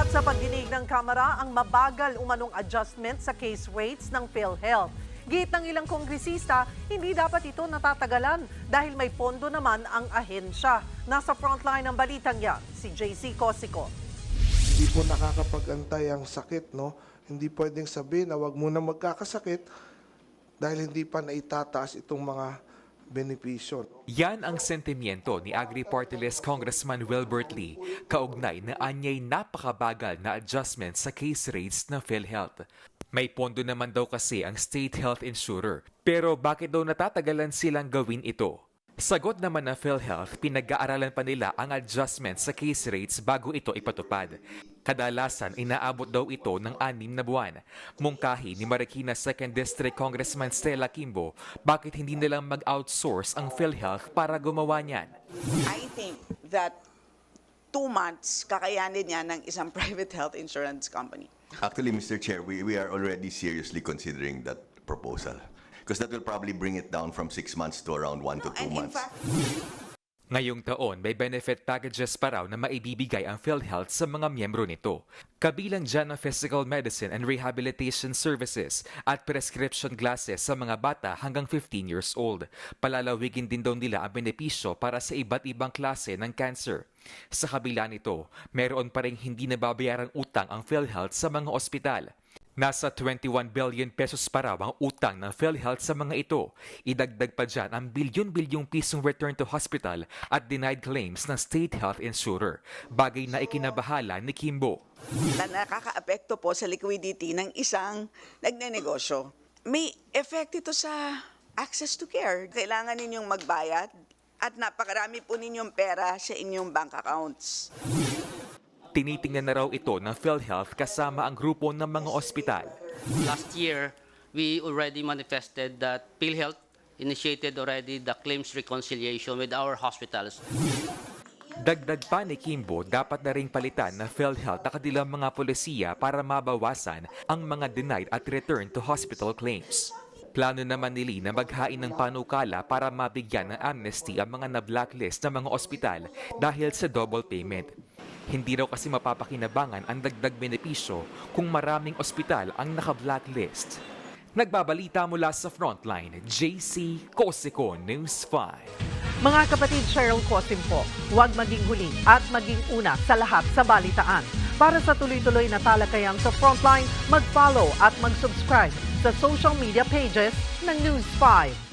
Ugat sa pagdinig ng Kamara ang mabagal umanong adjustment sa case rates ng PhilHealth. Git ng ilang kongresista, hindi dapat ito natatagalan dahil may pondo naman ang ahensya. Nasa frontline ng balitang yan, si JC Cosico. Hindi po nakakapag-antay ang sakit, no? Hindi pwedeng sabihin na wag muna magkakasakit dahil hindi pa naitataas itong mga benepisyo. Yan ang sentimiento ni Agri-Party List Congressman Wilbert Lee kaugnay na anyay napakabagal na adjustment sa case rates ng PhilHealth. May pondo naman daw kasi ang state health insurer. Pero bakit daw natatagalan silang gawin ito? Sagot naman ng PhilHealth, pinag-aaralan pa nila ang adjustment sa case rates bago ito ipatupad. Kadalasan, inaabot daw ito ng 6 na buwan. Mungkahi ni Marikina 2nd District Congressman Stella Kimbo, bakit hindi nilang mag-outsource ang PhilHealth para gumawa niyan? I think that 2 months kakayanin niya ng isang private health insurance company. Actually, Mr. Chair, we are already seriously considering that proposal. Because that will probably bring it down from 6 months to around 1 to 2 And in months. fact, Ngayong taon, may benefit packages pa raw na maibibigay ang PhilHealth sa mga miyembro nito. Kabilang dyan ang physical medicine and rehabilitation services at prescription glasses sa mga bata hanggang 15 years old. Palalawigin din daw nila ang benepisyo para sa iba't ibang klase ng cancer. Sa kabila nito, meron pa rin hindi nababayarang utang ang PhilHealth sa mga ospital. Nasa 21 billion pesos pa raw ang utang ng PhilHealth sa mga ito. Idagdag pa dyan ang bilyon-bilyong pisong return to hospital at denied claims ng state health insurer. Bagay na ikinabahala ni Kimbo. na nakaka-apekto po sa liquidity ng isang nagnenegosyo. May effect ito sa access to care. Kailangan ninyong magbayad at napakarami po ninyong pera sa inyong bank accounts. Tinitingnan na raw ito ng PhilHealth kasama ang grupo ng mga ospital. Last year, we already manifested that PhilHealth initiated already the claims reconciliation with our hospitals. Dagdag pa ni Kimbo, dapat na ring palitan ng PhilHealth ang kanilang mga polisiya para mabawasan ang mga denied at return to hospital claims. Plano naman ni Lee na maghain ng panukala para mabigyan ng amnesty ang mga na-blacklist na mga ospital dahil sa double payment. Hindi raw kasi mapapakinabangan ang dagdag benepisyo kung maraming ospital ang naka-blacklist. Nagbabalita mula sa Frontline, JC Cosico, News 5. Mga kapatid, Cheryl Cosim po, huwag maging huli at maging una sa lahat sa balitaan. Para sa tuloy-tuloy na talakayan sa Frontline, mag-follow at mag-subscribe sa social media pages ng News 5.